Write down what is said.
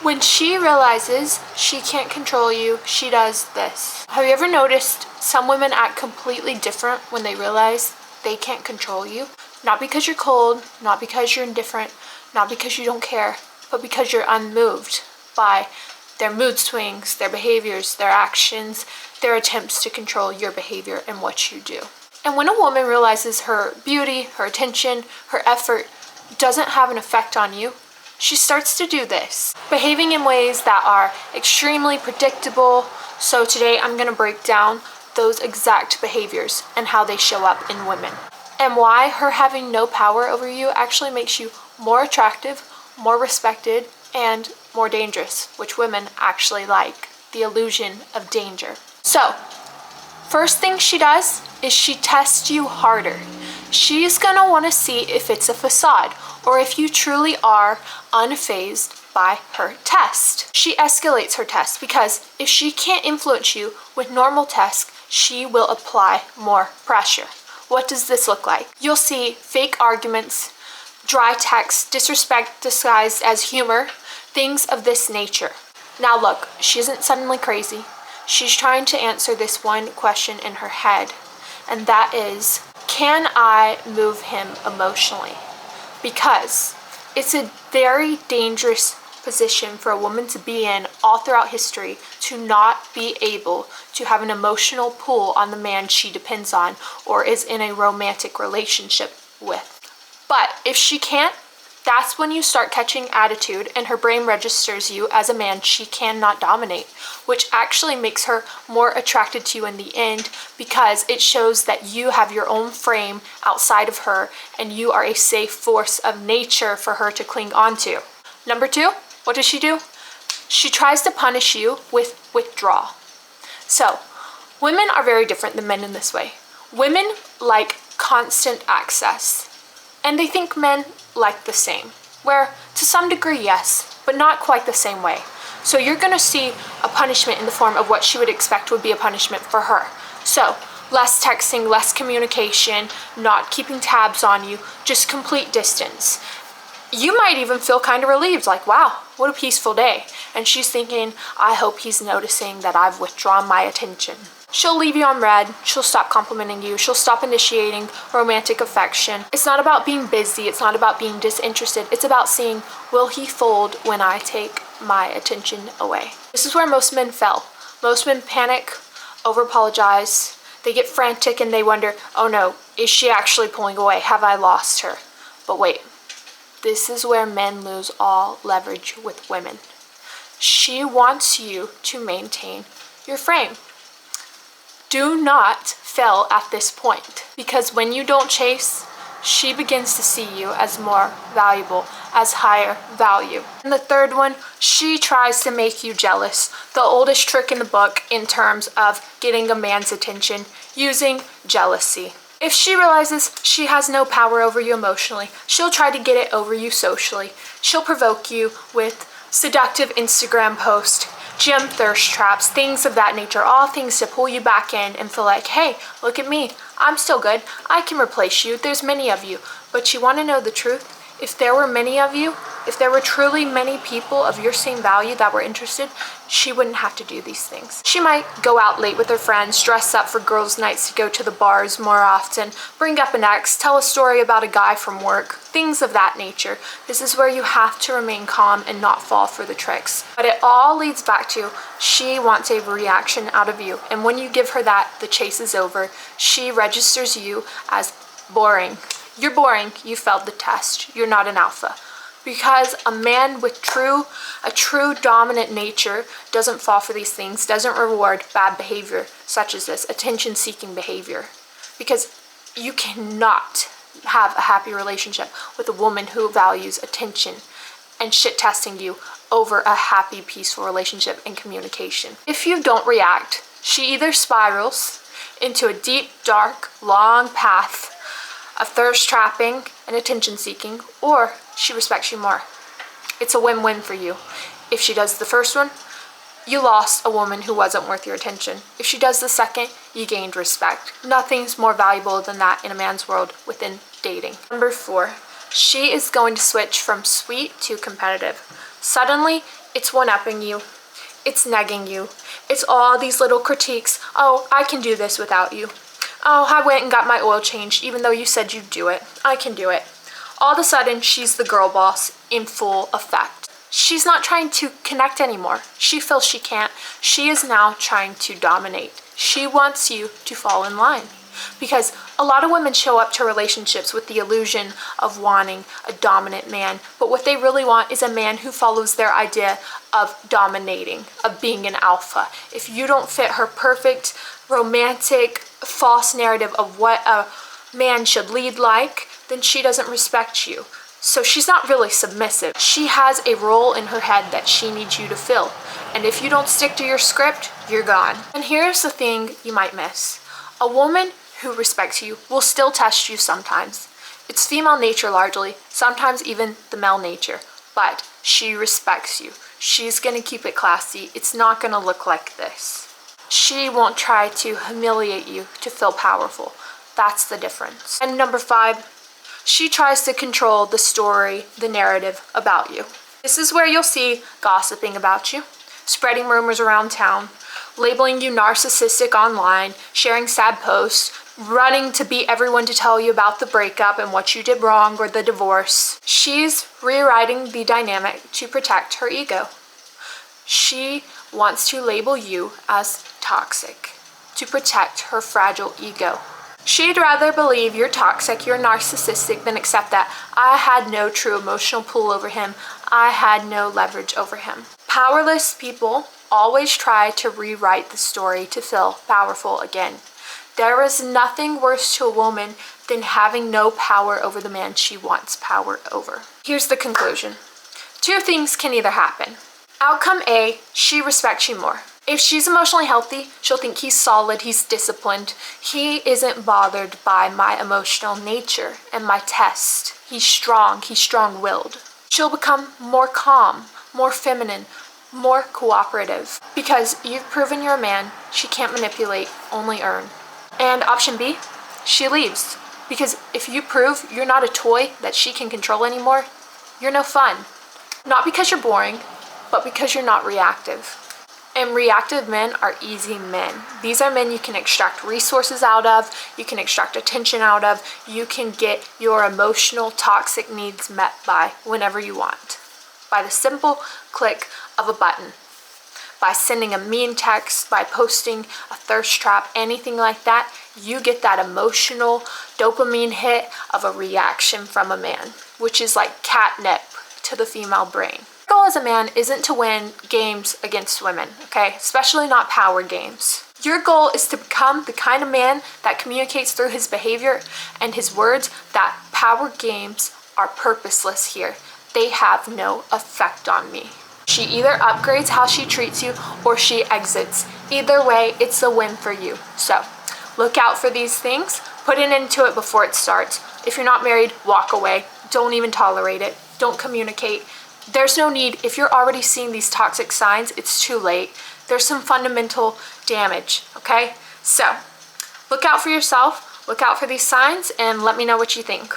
When she realizes she can't control you, she does this. Have you ever noticed some women act completely different when they realize they can't control you? Not because you're cold, not because you're indifferent, not because you don't care, but because you're unmoved by their mood swings, their behaviors, their actions, their attempts to control your behavior and what you do. And when a woman realizes her beauty, her attention, her effort doesn't have an effect on you, she starts to do this, behaving in ways that are extremely predictable. So today I'm going to break down those exact behaviors and how they show up in women, and why her having no power over you actually makes you more attractive, more respected, and more dangerous, which women actually like, the illusion of danger. So, first thing she does is she tests you harder. She's gonna wanna see if it's a facade or if you truly are unfazed by her test. She escalates her test because if she can't influence you with normal tests, she will apply more pressure. What does this look like? You'll see fake arguments, dry text, disrespect disguised as humor, things of this nature. Now look, she isn't suddenly crazy. She's trying to answer this one question in her head, and that is, can I move him emotionally? Because it's a very dangerous position for a woman to be in all throughout history, to not be able to have an emotional pull on the man she depends on or is in a romantic relationship with. But if she can't, that's when you start catching attitude and her brain registers you as a man she cannot dominate, which actually makes her more attracted to you in the end because it shows that you have your own frame outside of her and you are a safe force of nature for her to cling onto. Number two, what does she do? She tries to punish you with withdrawal. So, women are very different than men in this way. Women like constant access. And they think men like the same, where to some degree, yes, but not quite the same way. So you're gonna see a punishment in the form of what she would expect would be a punishment for her. So less texting, less communication, not keeping tabs on you, just complete distance. You might even feel kind of relieved, like, wow, what a peaceful day. And she's thinking, I hope he's noticing that I've withdrawn my attention. She'll leave you on red, she'll stop complimenting you, she'll stop initiating romantic affection. It's not about being busy, it's not about being disinterested, it's about seeing, will he fold when I take my attention away? This is where most men fail. Most men panic, over-apologize, they get frantic and they wonder, oh no, is she actually pulling away? Have I lost her? But wait, this is where men lose all leverage with women. She wants you to maintain your frame. Do not fail at this point, because when you don't chase, she begins to see you as more valuable, as higher value. And the third one, she tries to make you jealous. The oldest trick in the book in terms of getting a man's attention, using jealousy. If she realizes she has no power over you emotionally, she'll try to get it over you socially. She'll provoke you with seductive Instagram posts, gym thirst traps, things of that nature, all things to pull you back in and feel like, hey, look at me, I'm still good, I can replace you, there's many of you. But you want to know the truth? If there were many of you, if there were truly many people of your same value that were interested, she wouldn't have to do these things. She might go out late with her friends, dress up for girls' nights to go to the bars more often, bring up an ex, tell a story about a guy from work, things of that nature. This is where you have to remain calm and not fall for the tricks. But it all leads back to she wants a reaction out of you. And when you give her that, the chase is over. She registers you as boring. You're boring, you failed the test, you're not an alpha. Because a man with a true dominant nature doesn't fall for these things, doesn't reward bad behavior such as this, attention-seeking behavior. Because you cannot have a happy relationship with a woman who values attention and shit-testing you over a happy, peaceful relationship and communication. If you don't react, she either spirals into a deep, dark, long path of thirst trapping and attention seeking, or she respects you more. It's a win-win for you. If she does the first one, you lost a woman who wasn't worth your attention. If she does the second, you gained respect. Nothing's more valuable than that in a man's world within dating. Number 4, she is going to switch from sweet to competitive. Suddenly, It's one-upping you. It's negging you. It's all these little critiques. Oh, I can do this without you. Oh, I went and got my oil changed even though you said you'd do it. I can do it. All of a sudden, she's the girl boss in full effect. She's not trying to connect anymore. She feels she can't. She is now trying to dominate. She wants you to fall in line. Because a lot of women show up to relationships with the illusion of wanting a dominant man, but what they really want is a man who follows their idea of dominating, of being an alpha. If you don't fit her perfect, romantic, false narrative of what a man should lead like, then she doesn't respect you. So she's not really submissive. She has a role in her head that she needs you to fill. And if you don't stick to your script, you're gone. And here's the thing you might miss. A woman who respects you will still test you sometimes. It's female nature largely, sometimes even the male nature, but she respects you. She's gonna keep it classy. It's not gonna look like this. She won't try to humiliate you to feel powerful. That's the difference. And number 5, she tries to control the story, the narrative about you. This is where you'll see gossiping about you, spreading rumors around town, labeling you narcissistic online, sharing sad posts, running to beat everyone to tell you about the breakup and what you did wrong or the divorce. She's rewriting the dynamic to protect her ego. She wants to label you as toxic to protect her fragile ego. She'd rather believe you're toxic, you're narcissistic, than accept that I had no true emotional pull over him. I had no leverage over him. Powerless people always try to rewrite the story to feel powerful again. There is nothing worse to a woman than having no power over the man she wants power over. Here's the conclusion. 2 things can either happen. Outcome A, she respects you more. If she's emotionally healthy, she'll think he's solid, he's disciplined. He isn't bothered by my emotional nature and my test. He's strong-willed. She'll become more calm, more feminine, more cooperative. Because you've proven you're a man she can't manipulate, only earn. And option B, she leaves. Because if you prove you're not a toy that she can control anymore, you're no fun. Not because you're boring, but because you're not reactive. And reactive men are easy men. These are men you can extract resources out of, you can extract attention out of, you can get your emotional toxic needs met by whenever you want. By the simple click of a button. By sending a mean text, by posting a thirst trap, anything like that, you get that emotional dopamine hit of a reaction from a man, which is like catnip to the female brain. Your goal as a man isn't to win games against women, okay? Especially not power games. Your goal is to become the kind of man that communicates through his behavior and his words that power games are purposeless here. They have no effect on me. She either upgrades how she treats you or she exits. Either way, it's a win for you. So, look out for these things. Put an end to it before it starts. If you're not married, walk away. Don't even tolerate it. Don't communicate. There's no need. If you're already seeing these toxic signs, it's too late. There's some fundamental damage, okay? So, look out for yourself. Look out for these signs and let me know what you think.